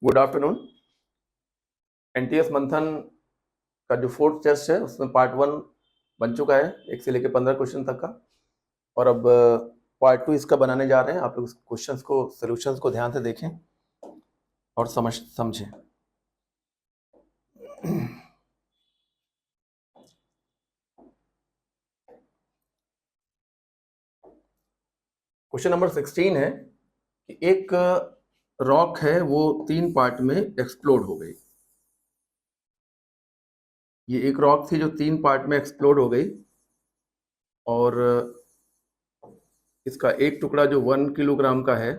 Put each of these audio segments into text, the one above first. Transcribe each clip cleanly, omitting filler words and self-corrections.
Good afternoon. NTS मंथन का जो फोर्थ टेस्ट है उसमें पार्ट 1 बन चुका है, 1 से लेकर 15 क्वेश्चन तक का। और अब पार्ट 2 इसका बनाने जा रहे हैं। आप लोग क्वेश्चंस को, सॉल्यूशंस को ध्यान से देखें और समझें। क्वेश्चन नंबर 16 है कि एक रॉक है, वो 3 पार्ट में एक्सप्लोड हो गई। ये एक रॉक थी जो 3 पार्ट में एक्सप्लोड हो गई और इसका एक टुकड़ा जो 1 किलोग्राम का है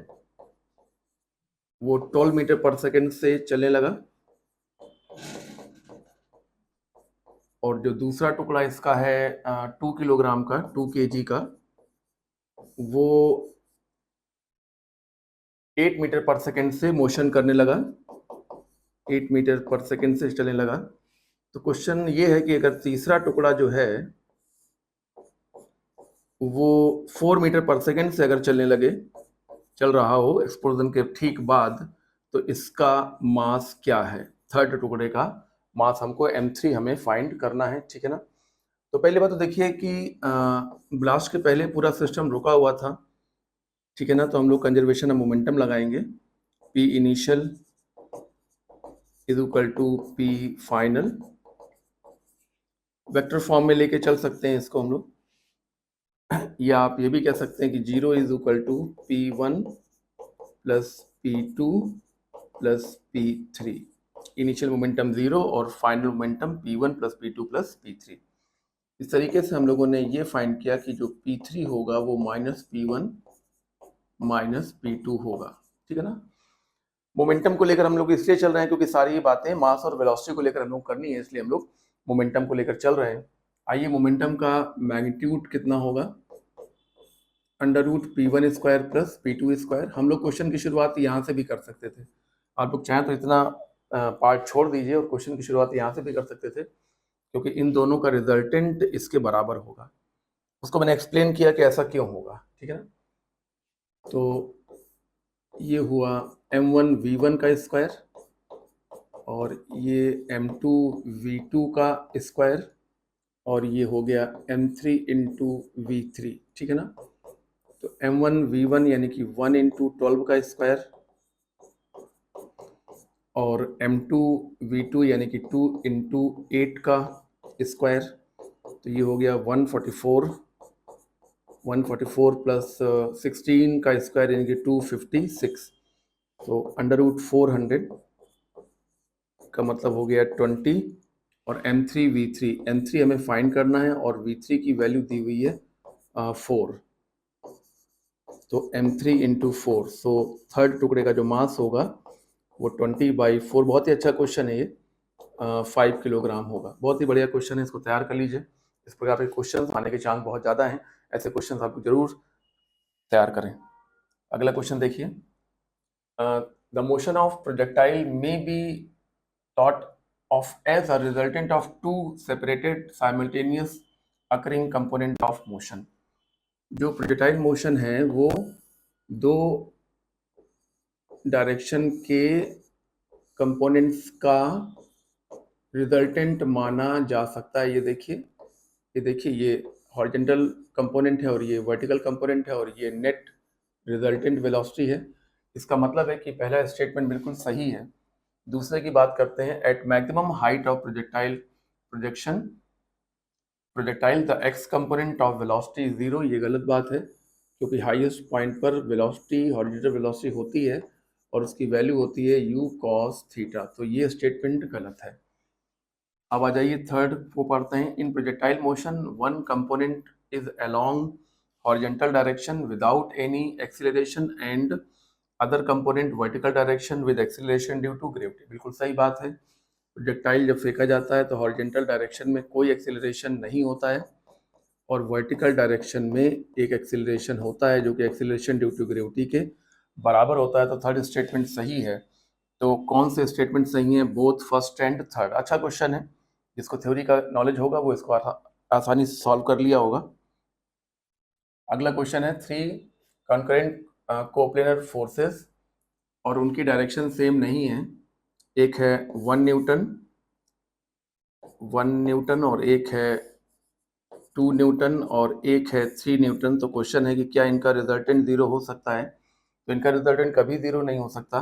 वो 12 मीटर पर सेकेंड से चलने लगा, और जो दूसरा टुकड़ा इसका है 2 किलोग्राम का, 2 केजी का, वो 8 मीटर पर सेकेंड से मोशन करने लगा, 8 मीटर पर सेकेंड से चलने लगा। तो क्वेश्चन ये है कि अगर तीसरा टुकड़ा जो है वो 4 मीटर पर सेकेंड से अगर चल रहा हो एक्सप्लोजन के ठीक बाद, तो इसका मास क्या है? थर्ड टुकड़े का मास हमको m3 हमें फाइंड करना है, ठीक है ना। तो पहली बात तो देखिए कि ब्लास्ट के पहले पूरा सिस्टम रुका हुआ था, ठीक है ना। तो हम लोग कंजर्वेशन ऑफ मोमेंटम लगाएंगे। P initial is equal to P final. Vector form में लेके चल सकते हैं इसको हम लोग, या आप ये भी कह सकते हैं कि 0 is equal to P1 plus P2 plus P3। Initial momentum 0 और final momentum P1 plus P2 plus P3। इस तरीके से हम लोगों ने ये फाइंड किया कि जो P3 होगा वो माइनस P1 माइनस P2 होगा, ठीक है ना। मोमेंटम को लेकर हम लोग इसलिए चल रहे हैं क्योंकि सारी बातें मास और वेलोसिटी को लेकर हम लोग करनी है, इसलिए हम लोग मोमेंटम को लेकर चल रहे हैं। आइए, मोमेंटम का मैग्नीट्यूड कितना होगा? Under root P1 square plus P2 square. हम लोग क्वेश्चन की शुरुआत यहाँ से भी कर सकते थे। आप लोग चाहें तो इतना पार्ट छोड़ दीजिए और क्वेश्चन की शुरुआत यहाँ से भी कर सकते थे, क्योंकि इन दोनों का रिजल्टेंट इसके बराबर होगा। उसको मैंने एक्सप्लेन किया कि ऐसा क्यों होगा, ठीक है ना। तो ये हुआ m1 v1 का स्क्वायर और ये m2 v2 का स्क्वायर, और ये हो गया m3 इंटू v3, ठीक है ना। तो m1 v1 यानी कि 1 इंटू 12 का स्क्वायर, और m2 v2 यानी कि 2 इंटू 8 का स्क्वायर। तो ये हो गया 144 प्लस 16 का स्क्वायर यानी कि 256। तो अंडर रूट 400 का मतलब हो गया 20, और m3 v3 हमें फाइंड करना है और v3 की वैल्यू दी हुई है 4। तो m3 इंटू 4, सो थर्ड टुकड़े का जो मास होगा वो 20/4। बहुत ही अच्छा क्वेश्चन है ये, 5 किलोग्राम होगा। बहुत ही बढ़िया क्वेश्चन है, इसको तैयार कर लीजिए। इस प्रकार के क्वेश्चन आने के चांस बहुत ज़्यादा हैं, ऐसे क्वेश्चन आप जरूर तैयार करें। अगला क्वेश्चन देखिए। The motion of projectile may be thought of as a resultant of two separated simultaneous occurring component of motion। जो प्रोजेक्टाइल मोशन है वो दो डायरेक्शन के कंपोनेंट्स का रिजल्टेंट माना जा सकता है। ये देखिए ये हॉरिजॉन्टल कंपोनेंट है और ये वर्टिकल कंपोनेंट है और ये नेट रिजल्टेंट वेलोसिटी है। इसका मतलब है कि पहला स्टेटमेंट बिल्कुल सही है। दूसरे की बात करते हैं। At maximum height of projectile the x component of velocity is 0। ये गलत बात है, क्योंकि हाईएस्ट पॉइंट पर वेलोसिटी, हॉरिजॉन्टल वेलोसिटी होती है और उसकी वैल्यू होती है u cos थीटा। तो ये स्टेटमेंट गलत है। अब आ जाइए थर्ड को पढ़ते हैं। In projectile motion one component is along horizontal direction without any acceleration and other component vertical direction with acceleration due to gravity. बिल्कुल सही बात है। प्रोजेक्टाइल जब फेंका जाता है तो हॉरिजॉन्टल डायरेक्शन में कोई एक्सीलरेशन नहीं होता है और वर्टिकल डायरेक्शन में एक एक्सीलरेशन होता है, जो कि एक्सीलरेशन ड्यू टू ग्रेविटी के बराबर होता है। तो थर्ड स्टेटमेंट सही है। तो कौन से स्टेटमेंट सही है? Both first and third. अच्छा क्वेश्चन है, जिसको थ्योरी का नॉलेज होगा वो इसको आसानी से सॉल्व कर लिया होगा। अगला क्वेश्चन है, 3 कंकरेंट कोप्लेनर फोर्सेस और उनकी डायरेक्शन सेम नहीं है, एक है 1 न्यूटन और एक है 2 न्यूटन और एक है 3 न्यूटन। तो क्वेश्चन है कि क्या इनका रिजल्टेंट ज़ीरो हो सकता है? तो इनका रिजल्टेंट कभी ज़ीरो नहीं हो सकता,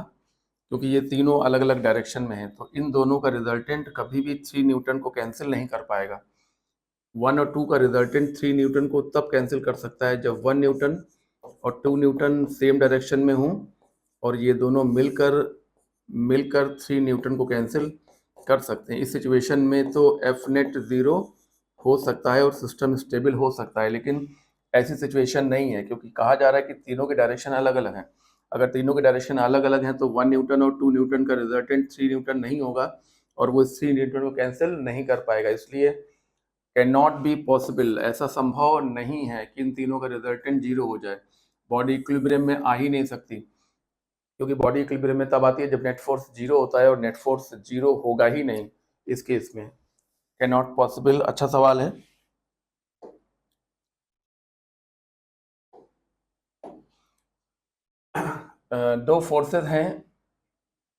क्योंकि ये तीनों अलग अलग डायरेक्शन में हैं। तो इन दोनों का रिजल्टेंट कभी भी 3 न्यूटन को कैंसिल नहीं कर पाएगा। 1 और 2 का रिजल्टेंट 3 न्यूटन को तब कैंसिल कर सकता है जब 1 न्यूटन और 2 न्यूटन सेम डायरेक्शन में हों और ये दोनों मिलकर 3 न्यूटन को कैंसिल कर सकते हैं। इस सिचुएशन में तो एफ नेट ज़ीरो हो सकता है और सिस्टम स्टेबल हो सकता है, लेकिन ऐसी सिचुएशन नहीं है, क्योंकि कहा जा रहा है कि तीनों के डायरेक्शन अलग अलग हैं। अगर तीनों के डायरेक्शन अलग अलग हैं तो 1 न्यूटन और 2 न्यूटन का रिजल्टेंट 3 न्यूटन नहीं होगा और वो 3 न्यूटन को कैंसिल नहीं कर पाएगा। इसलिए कैन नॉट बी पॉसिबल, ऐसा संभव नहीं है कि इन तीनों का रिजल्टेंट जीरो हो जाए। बॉडी इक्विलिब्रियम में आ ही नहीं सकती, क्योंकि बॉडी इक्विलिब्रियम में तब आती है जब नेट फोर्स जीरो होता है और नेट फोर्स जीरो होगा ही नहीं इस केस में। Can not possible. अच्छा सवाल है। दो फोर्सेस हैं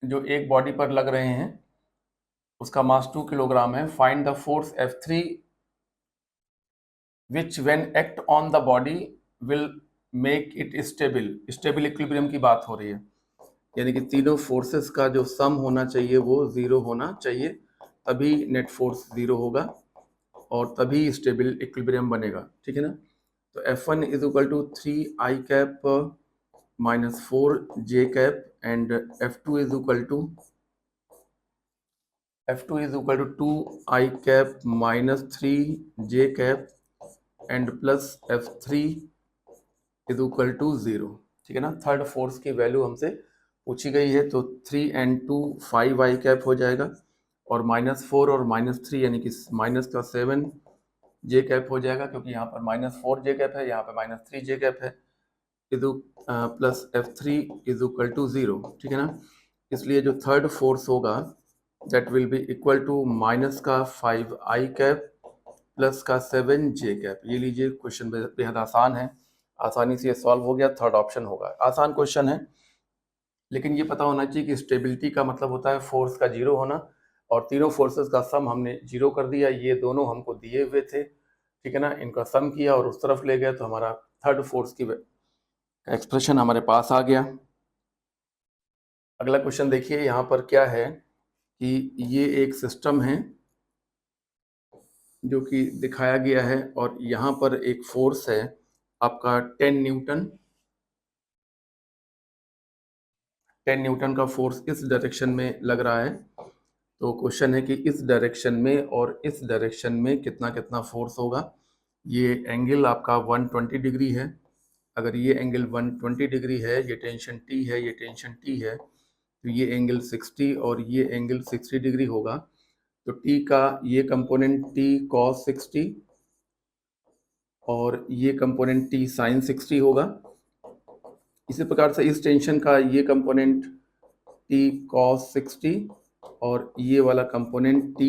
जो एक बॉडी पर लग रहे हैं, उसका मास 2 किलोग्राम है। Find the force F3 which when act on the body will make it stable. Stable equilibrium की बात हो रही है, यानी कि तीनों फोर्सेस का जो सम होना चाहिए वो ज़ीरो होना चाहिए, तभी नेट फोर्स ज़ीरो होगा और तभी स्टेबल इक्विलिब्रियम बनेगा। ठीक है ना? तो F1 is equal to 3i cap minus 4j cap and F2 is equal to 2i cap minus 3j cap and plus F3 is equal to 0। ठीक है ना? थर्ड फोर्स की वैल्यू हमसे पूछी गई है, तो 3 and 2 5i कैप हो जाएगा और -4 और -3 यानी कि माइनस का 7j कैप हो जाएगा, क्योंकि यहाँ पर -4j कैप है, यहाँ पे -3j कैप है, इजु plus F3 is equal to 0। ठीक है ना? इसलिए जो थर्ड फोर्स होगा that will be equal to minus का 5i कैप प्लस का 7j कैप। ये लीजिए, क्वेश्चन बेहद आसान है, आसानी से ये सॉल्व हो गया। थर्ड ऑप्शन होगा। आसान क्वेश्चन है, लेकिन ये पता होना चाहिए कि स्टेबिलिटी का मतलब होता है फोर्स का जीरो होना, और तीनों फोर्सेस का सम हमने जीरो कर दिया। ये दोनों हमको दिए हुए थे, ठीक है ना? इनका सम किया और उस तरफ ले गए, तो हमारा थर्ड फोर्स की एक्सप्रेशन हमारे पास आ गया। अगला क्वेश्चन देखिए, यहाँ पर क्या है कि ये एक सिस्टम है जो कि दिखाया गया है और यहाँ पर एक फोर्स है आपका 10 न्यूटन। 10 न्यूटन का फोर्स इस डायरेक्शन में लग रहा है। तो क्वेश्चन है कि इस डायरेक्शन में और इस डायरेक्शन में कितना कितना फोर्स होगा। ये एंगल आपका 120 डिग्री है। अगर ये एंगल 120 डिग्री है, ये टेंशन T है, ये टेंशन T है, तो ये एंगल 60 और ये एंगल 60 डिग्री होगा। तो T का ये कंपोनेंट T cos 60 और ये कंपोनेंट T sin 60 होगा। इसी प्रकार से इस टेंशन का ये कंपोनेंट T cos 60 और ये वाला कंपोनेंट T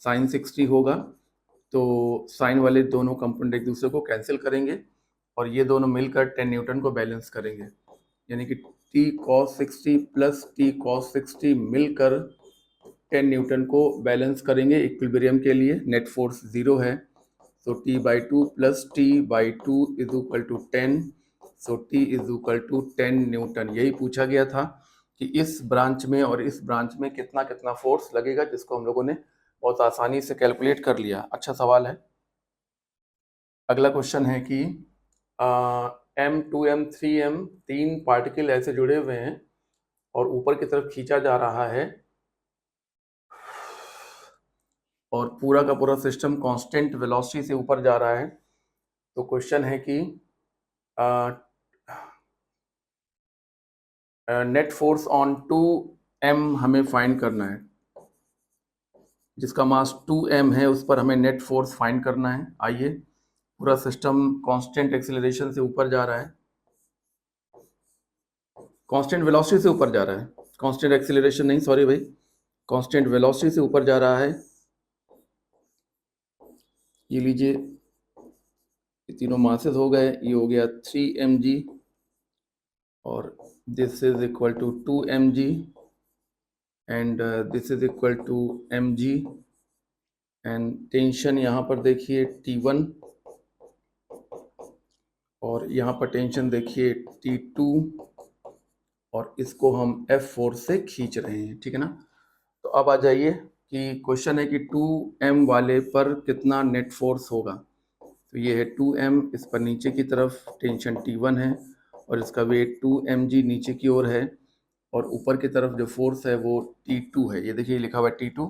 sin 60 होगा। तो साइन वाले दोनों कंपोनेंट एक दूसरे को कैंसिल करेंगे और ये दोनों मिलकर 10 न्यूटन को बैलेंस करेंगे, यानी कि T cos 60 plus T cos 60 मिलकर 10 न्यूटन को बैलेंस करेंगे इक्विलिब्रियम के लिए। नेट फोर्स जीरो है, so T/2 plus T/2 is equal to 10, so T is equal to 10 newton. यही पूछा गया था कि इस ब्रांच में और इस ब्रांच में कितना कितना फोर्स लगेगा, जिसको हम लोगों ने बहुत आसानी से कैलकुलेट कर लिया। अच्छा सवाल है। अगला क्वेश्चन है कि M2M 3M तीन पार्टिकल ऐसे जुड़े हुए हैं और ऊपर की तरफ खींचा जा रहा है और पूरा का पूरा सिस्टम कांस्टेंट वेलोसिटी से ऊपर जा रहा है। तो क्वेश्चन है कि नेट फोर्स ऑन 2M हमें फाइंड करना है। जिसका मास 2M है उस पर हमें नेट फोर्स फाइंड करना है। आइए, पूरा सिस्टम कांस्टेंट एक्सीलरेशन से ऊपर जा रहा है, कांस्टेंट वेलोसिटी से ऊपर जा रहा है, कांस्टेंट एक्सीलरेशन नहीं, सॉरी भाई, कांस्टेंट वेलोसिटी से ऊपर जा रहा है। ये लीजिए, ये तीनों मासेस हो गए, ये हो गया 3mg और this is equal to 2 mg and this is equal to mg and tension यहाँ पर देखिए T1 और यहाँ पर टेंशन देखिए T2 और इसको हम F4 से खींच रहे हैं, ठीक है ना। तो अब आ जाइए कि क्वेश्चन है कि 2m वाले पर कितना नेट फोर्स होगा। तो ये है 2m, इस पर नीचे की तरफ टेंशन T1 है और इसका वेट 2mg नीचे की ओर है और ऊपर की तरफ जो फोर्स है वो T2 है। ये देखिए लिखा हुआ है T2।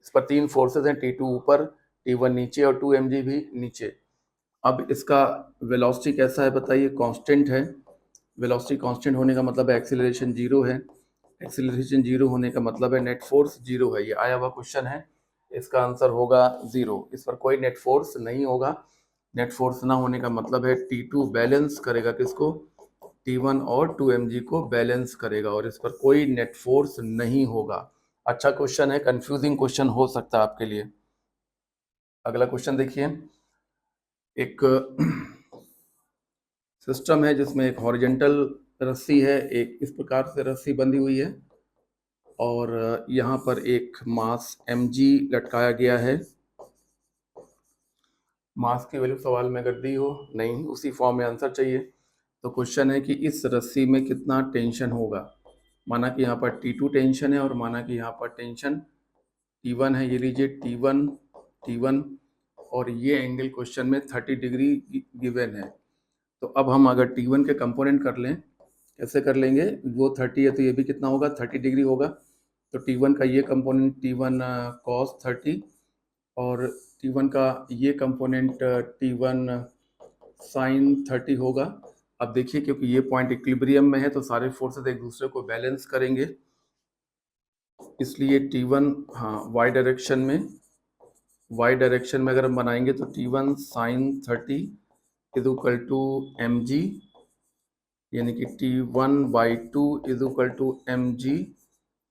इस पर 3 फोर्सेस हैं, T2 ऊपर, T1 नीचे और 2mg भी नीचे। अब इसका वेलोसिटी कैसा है बताइए, कांस्टेंट है। वेलोसिटी कांस्टेंट होने का मतलब है एक्सीलरेशन जीरो है। एक्सीलरेशन जीरो होने का मतलब है नेट फोर्स जीरो है। ये आया हुआ क्वेश्चन है, इसका आंसर होगा जीरो। इस पर कोई नेट फोर्स नहीं होगा। नेट फोर्स ना होने का मतलब है T2 बैलेंस करेगा किसको, T1 और 2mg को बैलेंस करेगा और इस पर कोई नेट फोर्स नहीं होगा। अच्छा क्वेश्चन है, कंफ्यूजिंग क्वेश्चन हो सकता है आपके लिए। अगला क्वेश्चन देखिए, एक सिस्टम है जिसमें एक हॉरिजेंटल रस्सी है, एक इस प्रकार से रस्सी बंधी हुई है और यहाँ पर एक मास mg लटकाया गया है। मास की वैल्यू सवाल में अगर दी हो, नहीं, उसी फॉर्म में आंसर चाहिए। तो क्वेश्चन है कि इस रस्सी में कितना टेंशन होगा। माना कि यहाँ पर T2 टेंशन है और माना कि यहाँ पर टेंशन T1 है। ये लीजिए T1 और ये एंगल क्वेश्चन में 30 डिग्री गिवन है। तो अब हम अगर T1 के कंपोनेंट कर लें, कैसे कर लेंगे, वो 30 है तो ये भी कितना होगा, 30 डिग्री होगा। तो T1 का ये कंपोनेंट T1 cos 30 और T1 का ये कंपोनेंट T1 sin 30 होगा। अब देखिए क्योंकि ये पॉइंट इक्विलिब्रियम में है तो सारे फोर्सेस एक दूसरे को बैलेंस करेंगे, इसलिए T1, हाँ, y डायरेक्शन में अगर हम बनाएंगे तो T1 sin 30 is equal to mg, यानी कि T1/2 is equal to mg,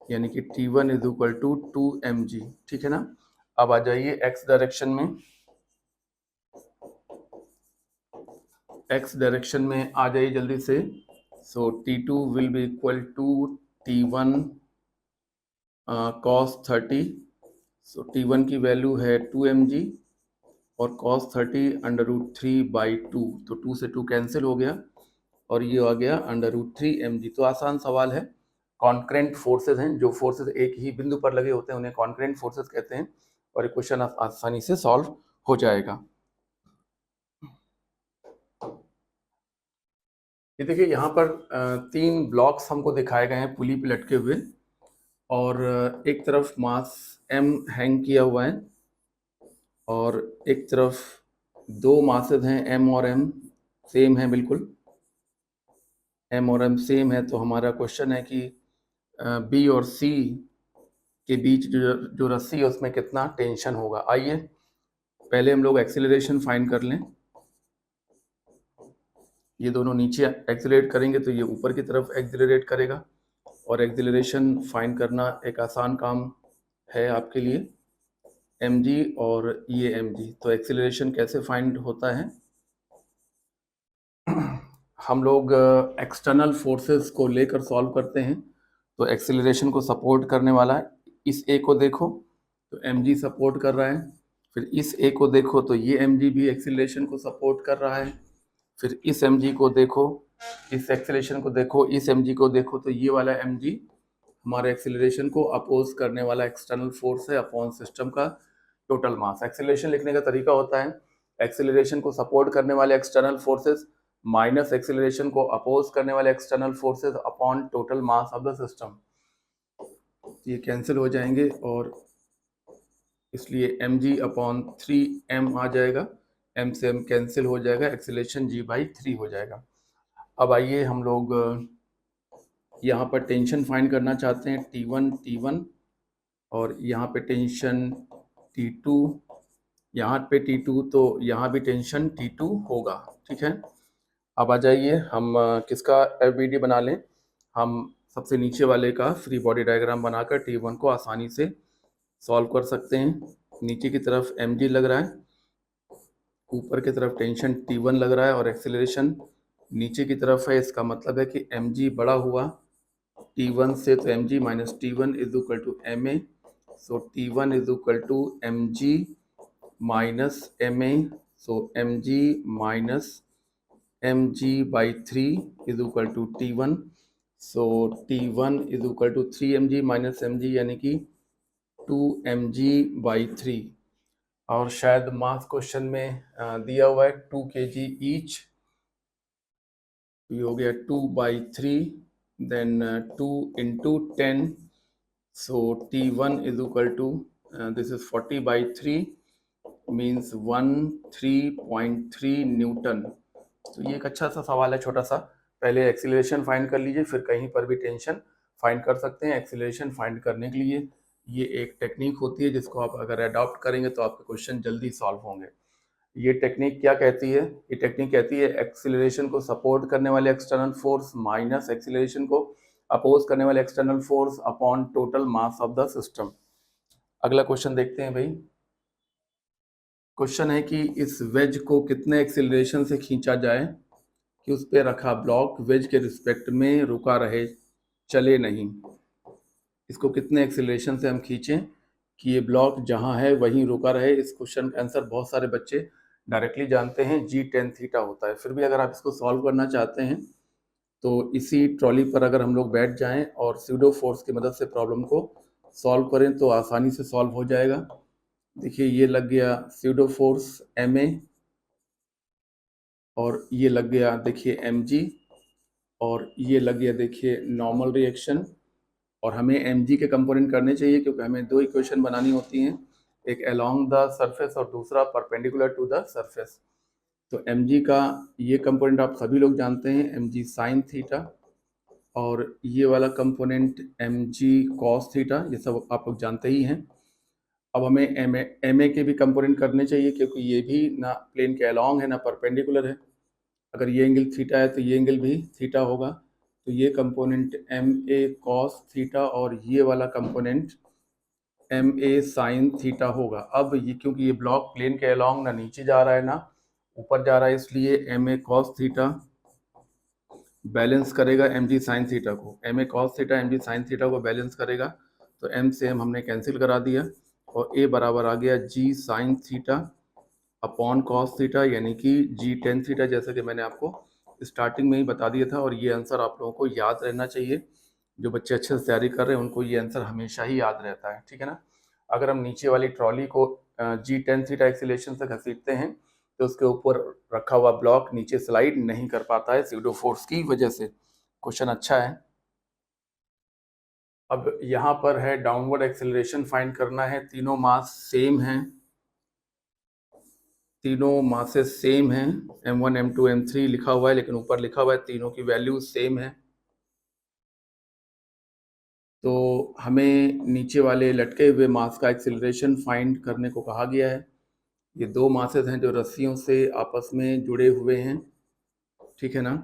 यानी कि T1 is equal to 2mg, ठीक है ना। अब आ जाइए x डायरेक्शन में, x डायरेक्शन में आ जाइए जल्दी से। So T2 will be equal to T1 cos 30। So T1 की वैल्यू है 2mg और cos 30 √3/2, तो 2 से 2 कैंसिल हो गया और ये आ गया √3mg। तो आसान सवाल है। कॉन्करेंट फोर्सेस हैं, जो फोर्सेस एक ही बिंदु पर लगे होते हैं उन्हें कॉन्करेंट फोर्सेस कहते हैं और ये क्वेश्चन आसानी से सॉल्व हो जाएगा। ये देखिए यहाँ पर 3 ब्लॉक्स हमको दिखाए गए हैं पुली पे लटके हुए और एक तरफ मास m हैंग किया हुआ है और एक तरफ 2 मासेस हैं m और m सेम है, बिल्कुल m और m सेम है। तो हमारा क्वेश्चन है कि b और c के बीच जो रस्सी है उसमें कितना टेंशन होगा। आइए पहले हम लोग एक्सीलरेशन फाइंड कर लें। ये दोनों नीचे एक्सीलरेट करेंगे तो ये ऊपर की तरफ एक्सीलरेट करेगा और एक्सीलरेशन फाइंड करना एक आसान काम है आपके लिए, mg और ये mg। तो एक्सीलरेशन कैसे फाइंड होता है, हम लोग एक्सटर्नल फोर्सेस को लेकर सॉल्व करते हैं। तो एक्सीलरेशन को सपोर्ट करने वाला इस a को देखो तो mg सपोर्ट कर रहा है, फिर इस a को देखो तो ये mg भी एक्सीलरेशन को सपोर्ट कर रहा है, फिर इस mg को देखो, इस एक्सीलरेशन को देखो, इस mg को देखो तो ये वाला mg हमारे एक्सीलरेशन को अपोज करने वाला एक्सटर्नल फोर्स है अपॉन सिस्टम का टोटल मास। एक्सीलरेशन लिखने का तरीका होता है एक्सीलरेशन को सपोर्ट करने वाले एक्सटर्नल फोर्सेस माइनस एक्सीलरेशन को अपोज करने वाले external forces upon total mass of the system. ये कैंसिल हो जाएंगे और इसलिए mg अपॉन 3m आ जाएगा, m से m कैंसिल हो जाएगा, एक्सीलरेशन g/3 हो जाएगा। अब आइए हम लोग यहाँ पर टेंशन फाइंड करना चाहते हैं, T1 और यहाँ पे टेंशन T2, यहाँ पे T2 तो यहाँ भी टेंशन T2 होगा, ठीक है। अब आ जाइए हम किसका FBD बना लें। हम सबसे नीचे वाले का फ्री बॉडी डायग्राम बनाकर T1 को आसानी से सॉल्व कर सकते हैं। नीचे की तरफ mg लग रहा है, ऊपर की तरफ टेंशन T1 लग रहा है और एक्सीलरेशन नीचे की तरफ है, इसका मतलब है कि mg बड़ा हुआ T1 से, तो mg minus T1 is equal to ma, so T1 is equal to mg minus ma, so mg minus mg by 3 is equal to T1, so T1 is equal to 3mg minus mg यानी कि 2mg by 3। और शायद मास question में दिया हुआ है 2 kg each, ये हो गया 2 by 3, then 2 into 10, so T1 is equal to this is 40 by 3 means 13.3 newton. तो ये एक अच्छा सा सवाल है, छोटा सा। पहले एक्सीलरेशन फाइंड कर लीजिए, फिर कहीं पर भी टेंशन फाइंड कर सकते हैं। एक्सीलरेशन फाइंड करने के लिए ये एक टेक्निक होती है जिसको आप अगर अडॉप्ट करेंगे तो आपके क्वेश्चन जल्दी सॉल्व होंगे। ये टेक्निक क्या कहती है? ये टेक्निक कहती है एक्सीलरेशन को सपोर्ट करने वाले एक्सटर्नल फोर्स माइनस एक्सीलरेशन को अपोज करने वाले external force upon total mass of the system. अगला क्वेश्चन देखते हैं भाई। क्वेश्चन है कि इस वेज को कितने एक्सीलरेशन से खींचा जाए कि उस पर रखा ब्लॉक वेज के रिस्पेक्ट में रुका रहे, चले नहीं। इसको कितने एक्सीलरेशन से हम खींचें कि ये ब्लॉक जहां है वहीं रुका रहे? इस क्वेश्चन का आंसर बहुत सारे बच्चे डायरेक्टली जानते हैं, G tan थीटा होता है। फिर भी अगर आप इसको सॉल्व करना चाहते हैं तो इसी ट्रॉली पर अगर हम लोग बैठ जाएं और स्यूडो फोर्स की मदद से प्रॉब्लम को सॉल्व करें तो आसानी से सॉल्व हो जाएगा। देखिए ये लग गया स्यूडो फोर्स ma, और ये लग गया देखिए mg, और ये लग गया देखिए नॉर्मल रिएक्शन। और हमें mg के कंपोनेंट करने चाहिए क्योंकि हमें दो इक्वेशन बनानी होती हैं, एक अलोंग द सरफेस और दूसरा परपेंडिकुलर टू द सरफेस। तो mg का ये कंपोनेंट आप सभी लोग जानते हैं, mg साइन थीटा, और ये वाला कंपोनेंट mg कॉस थीटा, ये सब आप लोग जानते ही हैं। अब हमें ma के भी कंपोनेंट करने चाहिए क्योंकि ये भी ना प्लेन के अलोंग है ना परपेंडिकुलर है। अगर ये एंगल थीटा है तो ये एंगल भी थीटा होगा। तो ये कंपोनेंट ma कॉस थीटा और ये वाला कंपोनेंट ma साइन थीटा होगा। अब ये क्योंकि ये ब्लॉक प्लेन के अलोंग ना नीचे जा रहा है ना ऊपर जा रहा है, इसलिए ma कॉस थीटा बैलेंस करेगा mg साइन थीटा को। ma cos theta mg sine theta को बैलेंस करेगा, तो m से m हमने कैंसिल करा दिया और a बराबर आ गया g sine theta upon cos theta यानी कि G tan थीटा, जैसे कि मैंने आपको स्टार्टिंग में ही बता दिया था। और ये आंसर आप लोगों को याद रहना चाहिए, जो बच्चे अच्छे से तैयारी कर रहे हैं उनको ये आंसर हमेशा ही याद रहता है, ठीक है ना। अगर हम नीचे वाली ट्रॉली को G tan थीटा एक्सीलरेशन से घसीटते हैं तो उसके ऊपर रखा हुआ ब्लॉक नीचे स्लाइड नहीं कर पाता है स्यूडो फोर्स की वजह से। क्वेश्चन अच्छा है। अब यहाँ पर है डाउनवर्ड एक्सेलरेशन फाइंड करना है। तीनों मास सेम हैं, तीनों मासेस सेम हैं, m1 m2 m3 लिखा हुआ है, लेकिन ऊपर लिखा हुआ है तीनों की वैल्यू सेम है। तो हमें नीचे वाले लटके हुए मास का एक्सेलरेशन फाइंड करने को कहा गया है। ये दो मासेस हैं जो रस्सियों से आपस में जुड़े हुए हैं, ठीक है ना।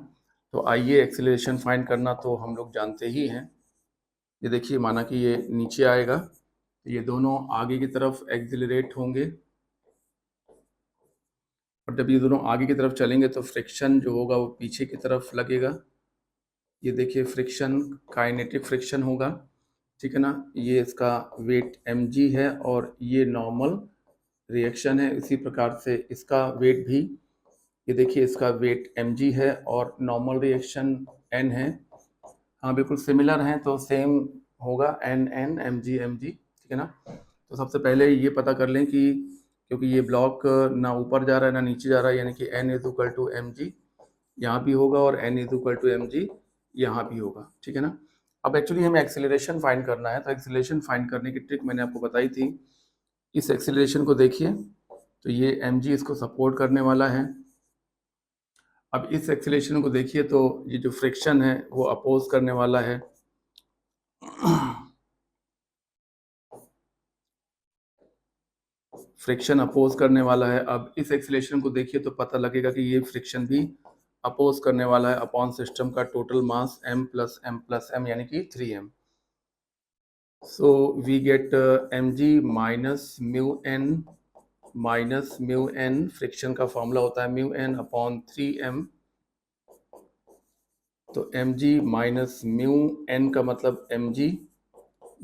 तो आइए एक्सेलरेशन फाइंड करना तो हम लोग जानते ही हैं। ये देखिए, माना कि ये नीचे आएगा तो ये दोनों आगे की तरफ एक्सेलरेट होंगे, और जब ये दोनों आगे की तरफ चलेंगे तो फ्रिक्शन जो होगा वो पीछे की तरफ लगेगा। ये देखिए फ्रिक्शन काइनेटिक फ्रिक्शन होगा, ठीक है ना। ये इसका वेट mg है और ये नॉर्मल रिएक्शन है। इसी प्रकार से इसका वेट भी, ये देखिए इसका वेट mg है और नॉर्मल रिएक्शन n है। हाँ बिल्कुल सिमिलर हैं तो सेम होगा, n n mg mg, ठीक है ना। तो सबसे पहले ये पता कर लें कि क्योंकि ये ब्लॉक ना ऊपर जा रहा है ना नीचे जा रहा है, यानी कि n is equal to mg यहाँ भी होगा और n is equal to mg यहाँ भी होगा, ठीक है ना। अब एक्चुअली हमें एक्सेलरेशन फाइंड करना है, तो एक्सेलरेशन फाइंड करने की ट्रिक मैंने आपको बताई थी। इस एक्सेलरेशन को देखिए, तो ये mg इसको सपोर्ट करने वाला है। अब इस एक्सेलरेशन को देखिए तो ये जो फ्रिक्शन है वो अपोज करने वाला है। फ्रिक्शन अपोज करने वाला है। अब इस एक्सेलरेशन को देखिए तो पता लगेगा कि ये फ्रिक्शन भी अपोज करने वाला है अपॉन सिस्टम का total mass m plus m यानी कि 3m। So we get mg minus mu n, friction का फॉर्मूला होता है म्यू n अपॉन 3m तो M G minus mu N का मतलब M G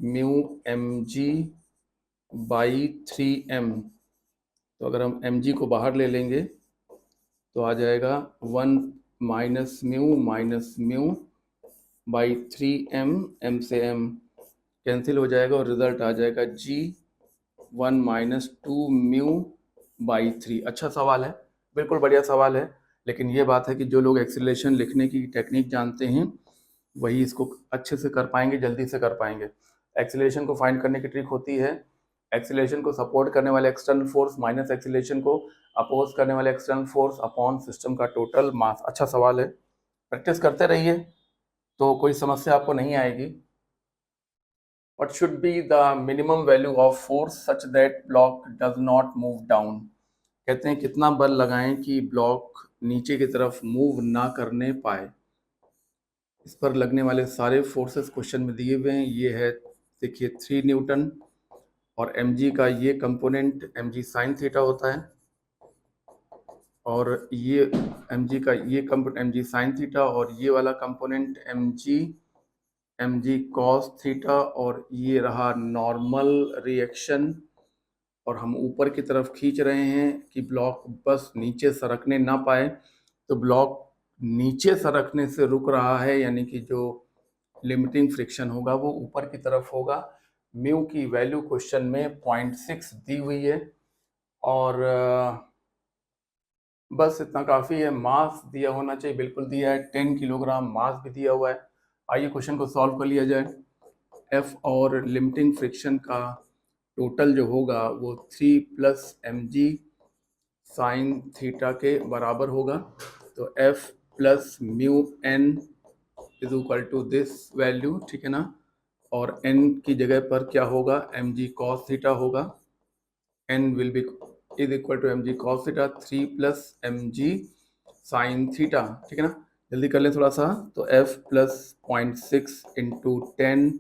mu M G by 3m। तो अगर हम एम जी को बाहर ले लेंगे तो आ जाएगा 1 minus mu by 3m, m से m कैंसिल हो जाएगा और रिजल्ट आ जाएगा g 1 - 2 म्यू बाई 3। अच्छा सवाल है, बिल्कुल बढ़िया सवाल है। लेकिन ये बात है कि जो लोग एक्सीलरेशन लिखने की टेक्निक जानते हैं वही इसको अच्छे से कर पाएंगे, जल्दी से कर पाएंगे। एक्सीलरेशन को फाइंड करने की ट्रिक होती है एक्सीलरेशन को सपोर्ट करने वाले एक्सटर्नल फोर्स माइनस एक्सीलरेशन को अपोज करने वाले एक्सटर्नल फोर्स अपॉन सिस्टम का टोटल मास। अच्छा सवाल है, प्रैक्टिस करते रहिए तो कोई समस्या आपको नहीं आएगी। What should be the minimum value of force such that block does not move down? कहते हैं कितना बल लगाएं कि ब्लॉक नीचे की तरफ मूव ना करने पाए। इस पर लगने वाले सारे फोर्सेस क्वेश्चन में दिए हुए हैं। ये है देखिए 3 न्यूटन और mg का ये कंपोनेंट mg साइन थीटा होता है और ये mg का ये कंपोनेंट mg साइन थीटा और ये वाला कंपोनेंट mg cos थीटा और ये रहा नॉर्मल रिएक्शन। और हम ऊपर की तरफ खींच रहे हैं कि ब्लॉक बस नीचे सरकने ना पाए। तो ब्लॉक नीचे सरकने से रुक रहा है, यानी कि जो लिमिटिंग फ्रिक्शन होगा वो ऊपर की तरफ होगा। म्यू की वैल्यू क्वेश्चन में 0.6 दी हुई है और बस इतना काफ़ी है। मास दिया होना चाहिए, बिल्कुल दिया है, 10 किलोग्राम मास भी दिया हुआ है। आइए क्वेश्चन को सॉल्व कर लिया जाए। एफ और लिमिटिंग फ्रिक्शन का टोटल जो होगा वो 3 plus M G sine theta के बराबर होगा। तो F plus mu N is equal to this value, ठीक है ना। और एन की जगह पर क्या होगा, एम जी कॉस थीटा होगा। N will be is equal to M G cos theta 3 plus M G sine theta, ठीक है ना। जल्दी कर लें थोड़ा सा। तो एफ प्लस 0.6 इंटू 10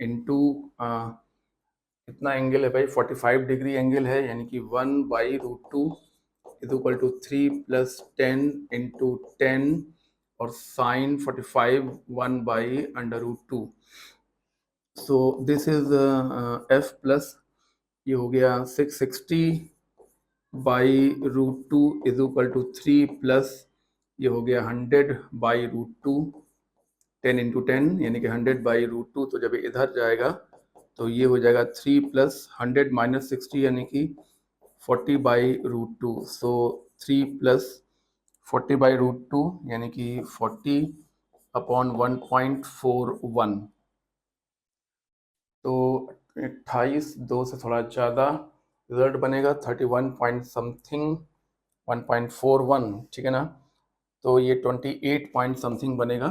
इंटू कितना एंगल है भाई, 45 डिग्री एंगल है, यानी कि 1/√2 is equal to 3 plus 10 into 10 और sine 45 1/√2। So this is F plus ये हो गया 660 बाई√2 इज इक्वल टू 3 प्लस ये हो गया 100/√2 10 इंटू 10 यानी कि 100/√2। तो जब इधर जाएगा तो ये हो जाएगा 3 प्लस 100 माइनस 60 यानी कि 40/√2। सो 3 प्लस 40/√2 यानी कि 40/1.41। तो 28 2 से थोड़ा ज़्यादा रिजल्ट बनेगा 31 पॉइंट समथिंग 1.41, ठीक है ना। तो ये 28 पॉइंट समथिंग बनेगा,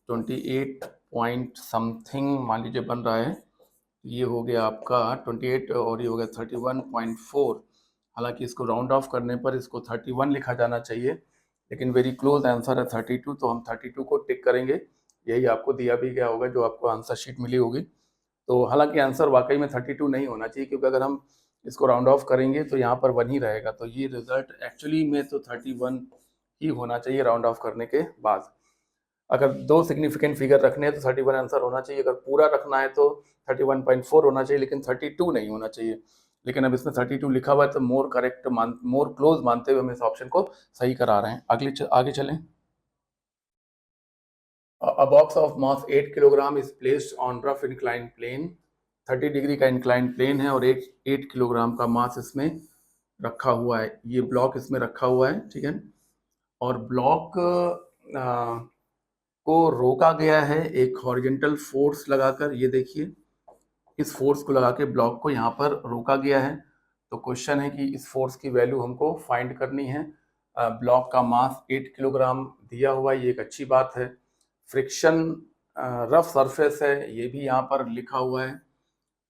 28 पॉइंट समथिंग मान लीजिए बन रहा है। ये हो गया आपका 28 और ये हो गया 31.4। हालांकि इसको राउंड ऑफ करने पर इसको 31 लिखा जाना चाहिए, लेकिन वेरी क्लोज आंसर है 32, तो हम 32 को टिक करेंगे। यही आपको दिया भी गया होगा जो आपको आंसर शीट मिली होगी। तो हालांकि आंसर वाकई में 32 नहीं होना चाहिए, क्योंकि अगर हम इसको राउंड ऑफ करेंगे तो यहाँ पर 1 ही रहेगा। तो ये रिजल्ट एक्चुअली में तो 31 ही होना चाहिए राउंड ऑफ करने के बाद। अगर दो सिग्निफिकेंट फिगर रखने हैं तो 31 आंसर होना चाहिए, अगर पूरा रखना है तो 31.4 होना चाहिए, लेकिन 32 नहीं होना चाहिए। लेकिन अब इसमें 32 लिखा हुआ है तो मोर क्लोज मानते हुए हम इस ऑप्शन को सही करा रहे हैं। आगे चलें। A box of mass 8 kilogram is placed on rough inclined plane। 30 degree का इंक्लाइन प्लेन है और 8 किलोग्राम का मास इसमें रखा हुआ है। ये ब्लॉक इसमें रखा हुआ है, ठीक है। और ब्लॉक को रोका गया है एक हॉरिजॉन्टल फोर्स लगाकर। ये देखिए, इस फोर्स को लगा के ब्लॉक को यहाँ पर रोका गया है। तो क्वेश्चन है कि इस फोर्स की वैल्यू हमको फाइंड करनी है। ब्लॉक का मास 8 किलोग्राम दिया हुआ है, ये एक अच्छी बात है। फ्रिक्शन रफ सरफेस है, ये भी यहाँ पर लिखा हुआ है,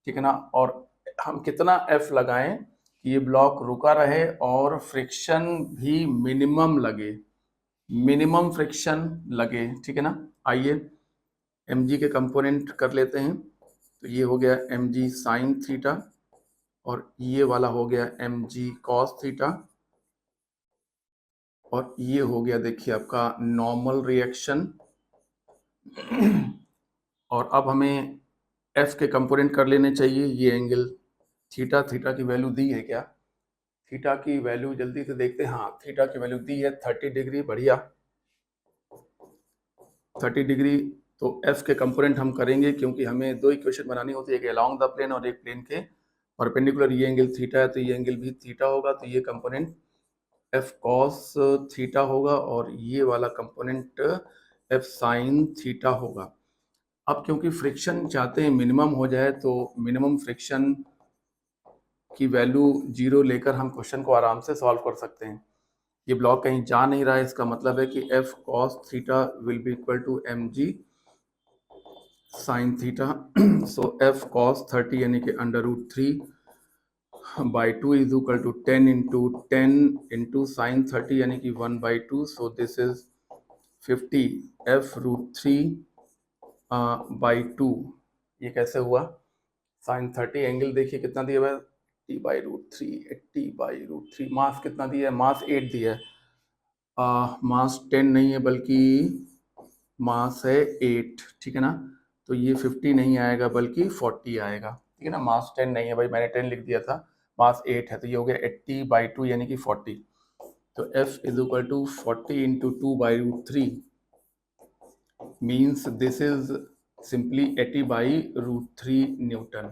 ठीक है ना। और हम कितना एफ लगाएं कि ये ब्लॉक रुका रहे और फ्रिक्शन भी मिनिमम लगे, मिनिमम फ्रिक्शन लगे, ठीक है ना। आइए mg के कंपोनेंट कर लेते हैं। तो ये हो गया mg साइन थीटा और ये वाला हो गया mg कॉस थीटा और ये हो गया देखिए आपका नॉर्मल रिएक्शन। और अब हमें एफ के कंपोनेंट कर लेने चाहिए। ये एंगल थीटा, थीटा की वैल्यू दी है क्या? थीटा की वैल्यू जल्दी से देखते हैं। हाँ, थीटा की वैल्यू दी है 30 डिग्री, बढ़िया 30 डिग्री। तो एफ के कंपोनेंट हम करेंगे, क्योंकि हमें दो इक्वेशन बनानी होती है, एक अलोंग द प्लेन और एक प्लेन के परपेंडिकुलर। ये एंगल थीटा है तो ये एंगल भी थीटा होगा, तो ये कंपोनेंट एफ कॉस थीटा होगा और ये वाला कंपोनेंट एफ साइन थीटा होगा। अब क्योंकि फ्रिक्शन चाहते हैं मिनिमम हो जाए, तो मिनिमम फ्रिक्शन की वैल्यू 0 लेकर हम क्वेश्चन को आराम से सॉल्व कर सकते हैं। ये ब्लॉक कहीं जा नहीं रहा है, इसका मतलब है कि F cos theta will be equal to M G sine theta. So F cos 30 यानी कि √3/2 is equal to 10 into sine 30 यानी कि 1/2। So this is 50 f√3/2। ये कैसे हुआ? साइन 30 एंगल देखिए कितना दिया हुआ है, t/√3, 80/√3। मास कितना दिया है? मास 8 दिया है। मास 10 नहीं है बल्कि मास है 8, ठीक है ना? तो ये 50 नहीं आएगा बल्कि 40 आएगा, ठीक है ना? मास 10 नहीं है भाई, मैंने 10 लिख दिया था, मास 8 है, तो ये हो गया 80/2 यानी कि 40। तो F is equal to 40 into 2/√3 means this is simply 80/√3 newton,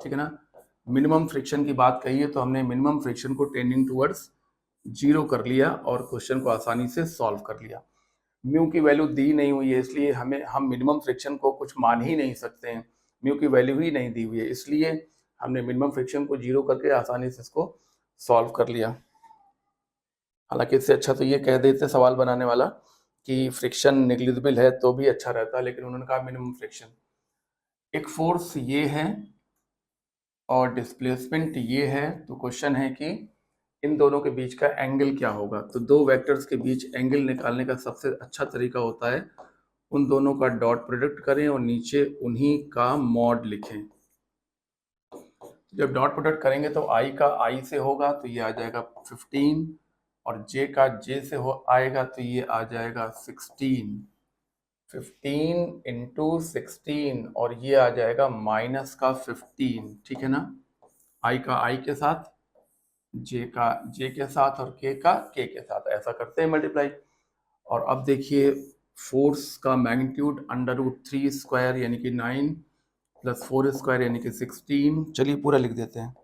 ठीक है ना? मिनिमम फ्रिक्शन की बात कही है तो हमने मिनिमम फ्रिक्शन को टेंडिंग टूवर्ड्स 0 कर लिया और क्वेश्चन को आसानी से सॉल्व कर लिया। म्यू की वैल्यू दी नहीं हुई है, इसलिए हम मिनिमम फ्रिक्शन को कुछ मान ही नहीं सकते हैं। म्यू की वैल्यू ही नहीं दी हुई है, इसलिए हमने मिनिमम फ्रिक्शन को 0 करके आसानी से इसको सॉल्व कर लिया। हालांकि इससे अच्छा तो ये कह देते सवाल बनाने वाला कि फ्रिक्शन नेग्लिजिबल है तो भी अच्छा रहता, लेकिन उन्होंने कहा मिनिमम फ्रिक्शन। एक फोर्स ये है और डिस्प्लेसमेंट ये है, तो क्वेश्चन है कि इन दोनों के बीच का एंगल क्या होगा। तो दो वेक्टर्स के बीच एंगल निकालने का सबसे अच्छा तरीका होता है उन दोनों का डॉट प्रोडक्ट करें और नीचे उन्हीं का मॉड लिखें। जब डॉट प्रोडक्ट करेंगे तो i का i से होगा तो ये आ जाएगा 15 और j का j से आएगा तो ये आ जाएगा 16। 15 इंटू 16 और ये आ जाएगा माइनस का 15, ठीक है ना? i का i के साथ, j का j के साथ और k का k के साथ, ऐसा करते हैं मल्टीप्लाई। और अब देखिए फोर्स का मैग्नीट्यूड √3 स्क्वायर यानी कि 9 प्लस 4 स्क्वायर यानी कि 16। चलिए पूरा लिख देते हैं।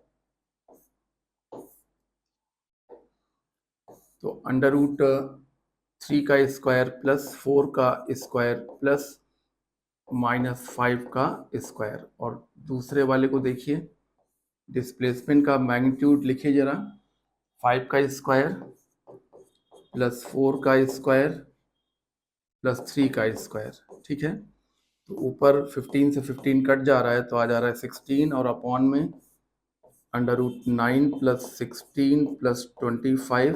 तो √3 का स्क्वायर प्लस 4 का स्क्वायर प्लस -5 का स्क्वायर। और दूसरे वाले को देखिए, डिस्प्लेसमेंट का मैग्नीट्यूड लिखिए जरा, 5 का स्क्वायर प्लस 4 का स्क्वायर प्लस 3 का स्क्वायर, ठीक है? तो ऊपर 15 से 15 कट जा रहा है तो आ जा रहा है 16 और अपॉन में √9 प्लस 16 प्लस 25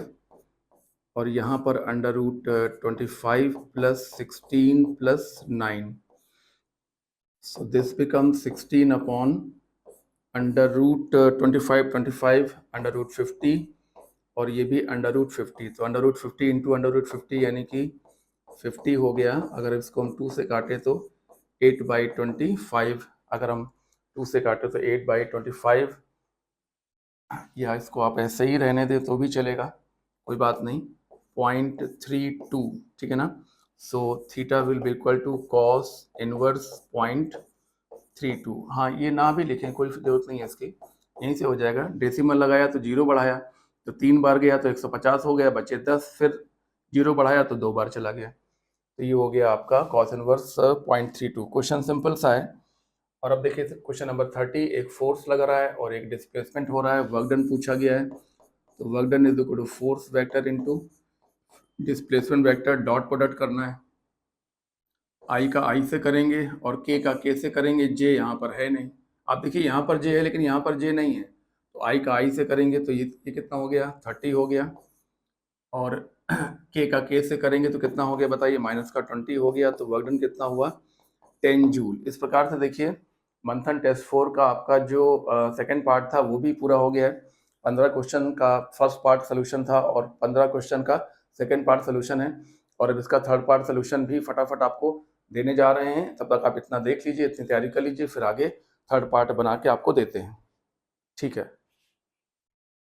और यहाँ पर √25 plus 16 plus 9। So this become 16 upon √25 √50 और ये भी √50। तो √50 इंटू √50 यानी कि 50 हो गया। अगर इसको हम 2 से काटें तो 8/25, अगर हम 2 से काटें तो 8/25, या इसको आप ऐसे ही रहने दें तो भी चलेगा, कोई बात नहीं, 0.32, ठीक है ना? So theta will be equal to cos inverse 0.32। हाँ, ये ना भी लिखें, कोई जरूरत नहीं है इसकी, यहीं से हो जाएगा। डेसिमल लगाया तो 0 बढ़ाया तो 3 बार गया तो 150 हो गया, बचे 10, फिर 0 बढ़ाया तो 2 बार चला गया, तो ये हो गया आपका कॉस इनवर्स 0.32। क्वेश्चन सिंपल सा है। और अब देखिए क्वेश्चन नंबर 30, एक फोर्स लग रहा है और एक डिस्प्लेसमेंट हो रहा है, वर्क डन पूछा गया है। तो work done is equal to force vector into displacement vector, dot product करना है। आई का आई से करेंगे और के का के से करेंगे, जे यहाँ पर है नहीं। आप देखिए यहाँ पर जे है लेकिन यहाँ पर जे नहीं है, तो आई का आई से करेंगे तो ये कितना हो गया, 30 हो गया। और के का के से करेंगे तो कितना हो गया बताइए, माइनस का 20 हो गया। तो वर्क डन कितना हुआ, 10 जूल। इस प्रकार से देखिए मंथन टेस्ट 4 का आपका जो सेकंड पार्ट था वो भी पूरा हो गया है। 15 क्वेश्चन का फर्स्ट पार्ट सोल्यूशन था और 15 क्वेश्चन का सेकेंड पार्ट सोल्यूशन है, और अब इसका थर्ड पार्ट सोल्यूशन भी फटाफट आपको देने जा रहे हैं। तब तक आप इतना देख लीजिए, इतनी तैयारी कर लीजिए, फिर आगे थर्ड पार्ट बना के आपको देते हैं। ठीक है।